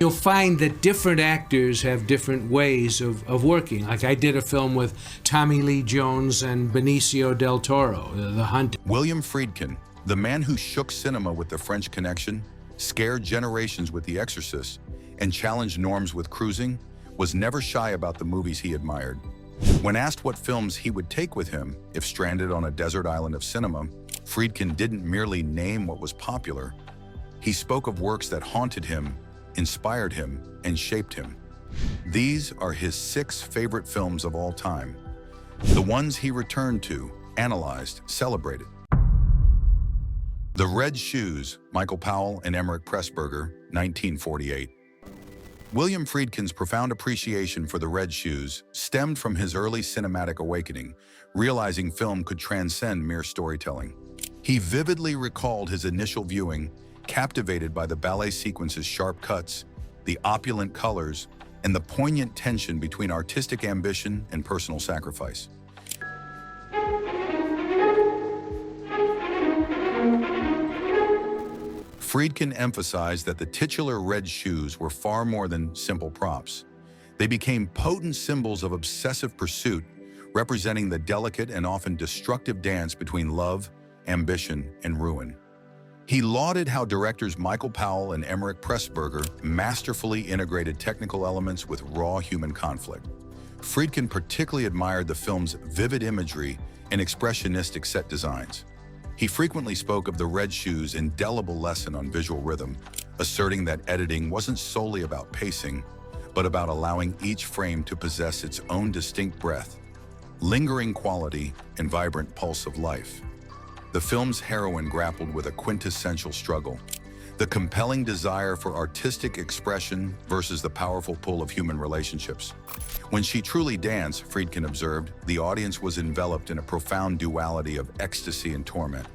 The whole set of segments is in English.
you'll find that different actors have different ways of working. Like I did a film with Tommy Lee Jones and Benicio del Toro, The Hunt. William Friedkin, the man who shook cinema with The French Connection, scared generations with The Exorcist, and challenged norms with Cruising, was never shy about the movies he admired. When asked what films he would take with him if stranded on a desert island of cinema, Friedkin didn't merely name what was popular. He spoke of works that haunted him, inspired him, and shaped him. These are his 6 favorite films of all time, the ones he returned to, analyzed, celebrated. The Red Shoes, Michael Powell and Emmerich Pressburger, 1948. William Friedkin's profound appreciation for The Red Shoes stemmed from his early cinematic awakening, realizing film could transcend mere storytelling. He vividly recalled his initial viewing, captivated by the ballet sequence's sharp cuts, the opulent colors, and the poignant tension between artistic ambition and personal sacrifice. Friedkin emphasized that the titular red shoes were far more than simple props. They became potent symbols of obsessive pursuit, representing the delicate and often destructive dance between love, ambition, and ruin. He lauded how directors Michael Powell and Emmerich Pressburger masterfully integrated technical elements with raw human conflict. Friedkin particularly admired the film's vivid imagery and expressionistic set designs. He frequently spoke of The Red Shoes' indelible lesson on visual rhythm, asserting that editing wasn't solely about pacing, but about allowing each frame to possess its own distinct breath, lingering quality, and vibrant pulse of life. The film's heroine grappled with a quintessential struggle: the compelling desire for artistic expression versus the powerful pull of human relationships. When she truly danced, Friedkin observed, the audience was enveloped in a profound duality of ecstasy and torment.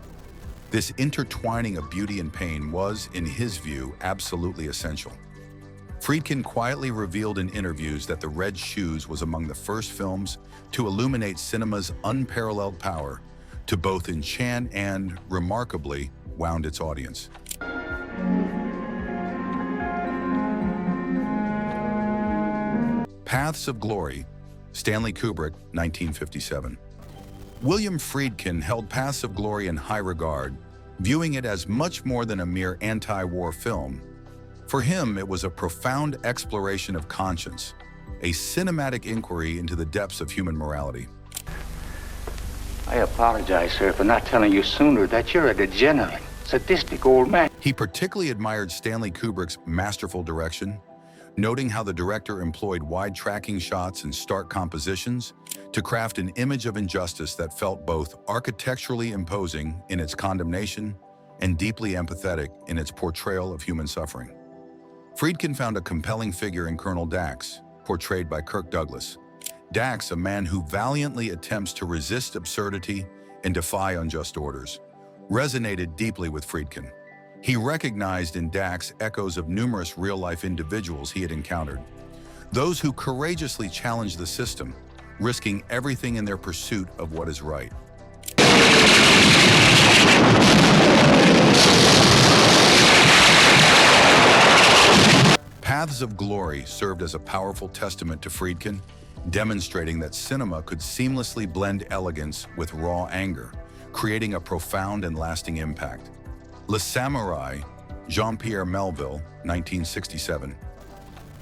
This intertwining of beauty and pain was, in his view, absolutely essential. Friedkin quietly revealed in interviews that The Red Shoes was among the first films to illuminate cinema's unparalleled power, to both enchant and, remarkably, wound its audience. Paths of Glory, Stanley Kubrick, 1957. William Friedkin held Paths of Glory in high regard, viewing it as much more than a mere anti-war film. For him, it was a profound exploration of conscience, a cinematic inquiry into the depths of human morality. I apologize, sir, for not telling you sooner that you're a degenerate, sadistic old man. He particularly admired Stanley Kubrick's masterful direction, noting how the director employed wide tracking shots and stark compositions to craft an image of injustice that felt both architecturally imposing in its condemnation and deeply empathetic in its portrayal of human suffering. Friedkin found a compelling figure in Colonel Dax, portrayed by Kirk Douglas. Dax, a man who valiantly attempts to resist absurdity and defy unjust orders, resonated deeply with Friedkin. He recognized in Dax echoes of numerous real-life individuals he had encountered, those who courageously challenged the system, risking everything in their pursuit of what is right. Paths of Glory served as a powerful testament to Friedkin, demonstrating that cinema could seamlessly blend elegance with raw anger, creating a profound and lasting impact. Le Samurai, Jean-Pierre Melville, 1967.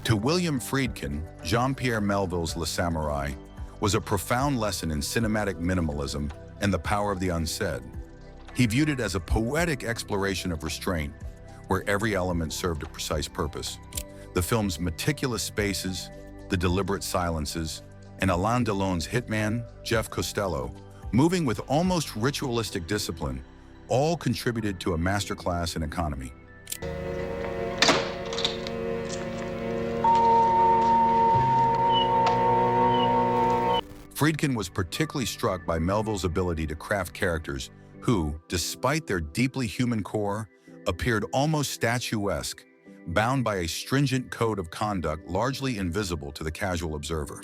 To William Friedkin, Jean-Pierre Melville's Le Samurai was a profound lesson in cinematic minimalism and the power of the unsaid. He viewed it as a poetic exploration of restraint, where every element served a precise purpose. The film's meticulous spaces, the deliberate silences, and Alain Delon's hitman, Jeff Costello, moving with almost ritualistic discipline, all contributed to a masterclass in economy. Friedkin was particularly struck by Melville's ability to craft characters who, despite their deeply human core, appeared almost statuesque, bound by a stringent code of conduct largely invisible to the casual observer.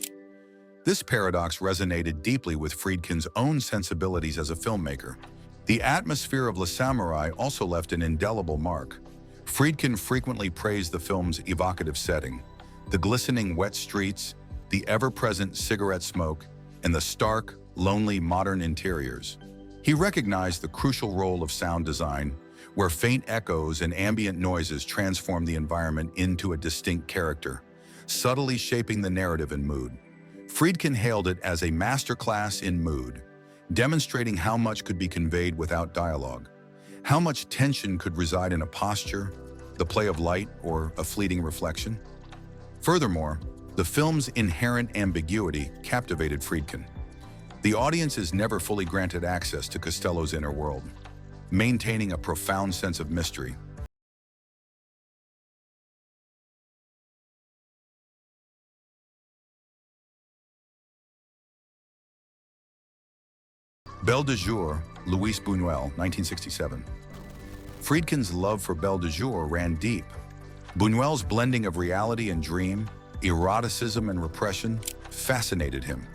This paradox resonated deeply with Friedkin's own sensibilities as a filmmaker. The atmosphere of Le Samurai also left an indelible mark. Friedkin frequently praised the film's evocative setting, the glistening wet streets, the ever-present cigarette smoke, and the stark, lonely modern interiors. He recognized the crucial role of sound design, where faint echoes and ambient noises transform the environment into a distinct character, subtly shaping the narrative and mood. Friedkin hailed it as a masterclass in mood, demonstrating how much could be conveyed without dialogue, how much tension could reside in a posture, the play of light, or a fleeting reflection. Furthermore, the film's inherent ambiguity captivated Friedkin. The audience is never fully granted access to Costello's inner world, maintaining a profound sense of mystery. Belle de Jour, Luis Buñuel, 1967. Friedkin's love for Belle de Jour ran deep. Buñuel's blending of reality and dream, eroticism and repression, fascinated him.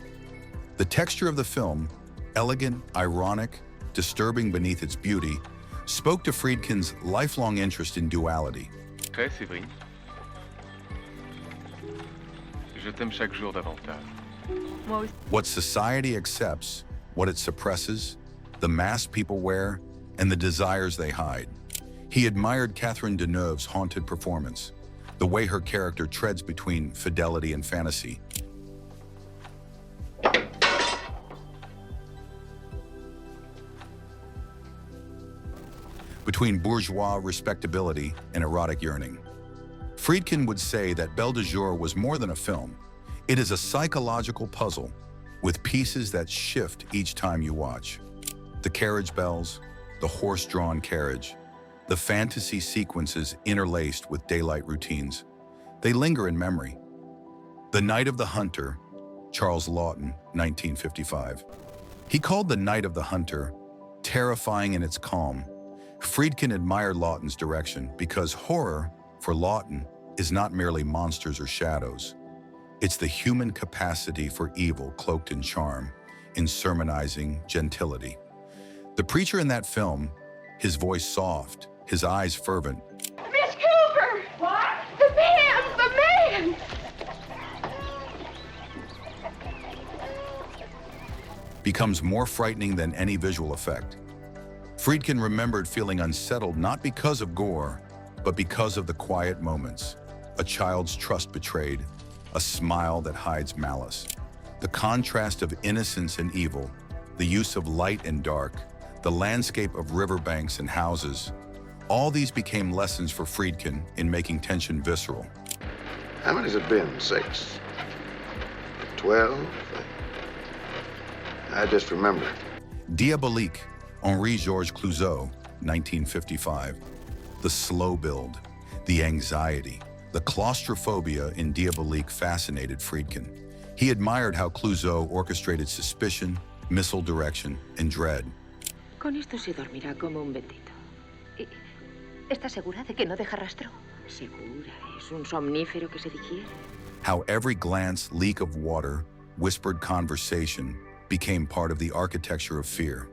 The texture of the film, elegant, ironic, disturbing beneath its beauty, spoke to Friedkin's lifelong interest in duality. Très, Séverine. Je t'aime chaque jour davantage. What society accepts, what it suppresses, the masks people wear, and the desires they hide. He admired Catherine Deneuve's haunted performance, the way her character treads between fidelity and fantasy. Between bourgeois respectability and erotic yearning. Friedkin would say that Belle de Jour was more than a film. It is a psychological puzzle with pieces that shift each time you watch. The carriage bells, the horse-drawn carriage, the fantasy sequences interlaced with daylight routines. They linger in memory. The Night of the Hunter, Charles Laughton, 1955. He called The Night of the Hunter terrifying in its calm. Friedkin admired Laughton's direction because horror, for Laughton, is not merely monsters or shadows. It's the human capacity for evil cloaked in charm, in sermonizing gentility. The preacher in that film, his voice soft, his eyes fervent. Miss Cooper! What? The man! The man! Becomes more frightening than any visual effect. Friedkin remembered feeling unsettled not because of gore, but because of the quiet moments. A child's trust betrayed, a smile that hides malice. The contrast of innocence and evil, the use of light and dark, the landscape of riverbanks and houses, all these became lessons for Friedkin in making tension visceral. How many's it been? 6? 12? I just remember. Diabolique, Henri-Georges Clouzot, 1955. The slow build, the anxiety, the claustrophobia in Diabolique fascinated Friedkin. He admired how Clouzot orchestrated suspicion, missile direction, and dread. Con esto se dormirá como un bendito. ¿Estás segura de que no deja rastro? Segura, es un somnífero que se digiere. How every glance, leak of water, whispered conversation became part of the architecture of fear.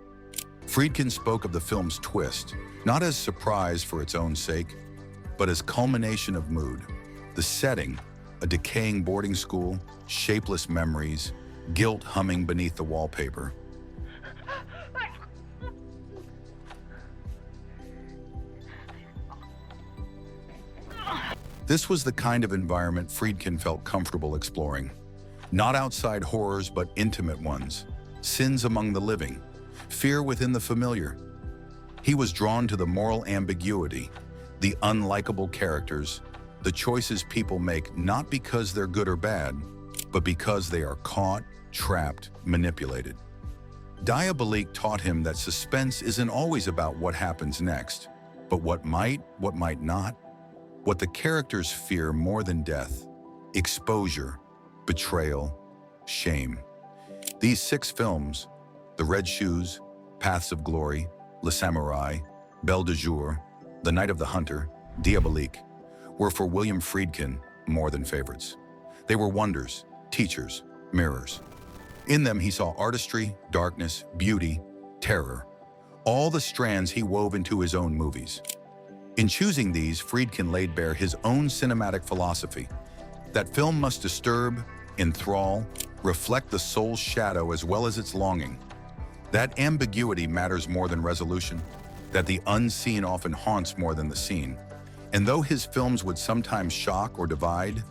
Friedkin spoke of the film's twist, not as surprise for its own sake, but as culmination of mood. The setting, a decaying boarding school, shapeless memories, guilt humming beneath the wallpaper. This was the kind of environment Friedkin felt comfortable exploring. Not outside horrors, but intimate ones. Sins among the living. Fear within the familiar. He was drawn to the moral ambiguity, the unlikable characters, the choices people make not because they're good or bad, but because they are caught, trapped, manipulated. Diabolique taught him that suspense isn't always about what happens next, but what might not, what the characters fear more than death, exposure, betrayal, shame. These 6 films, The Red Shoes, Paths of Glory, Le Samouraï, Belle de Jour, The Night of the Hunter, Diabolique, were for William Friedkin more than favorites. They were wonders, teachers, mirrors. In them he saw artistry, darkness, beauty, terror, all the strands he wove into his own movies. In choosing these, Friedkin laid bare his own cinematic philosophy, that film must disturb, enthrall, reflect the soul's shadow as well as its longing. That ambiguity matters more than resolution, that the unseen often haunts more than the seen. And though his films would sometimes shock or divide,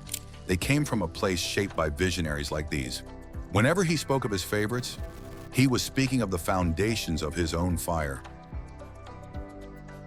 they came from a place shaped by visionaries like these. Whenever he spoke of his favorites, he was speaking of the foundations of his own fire.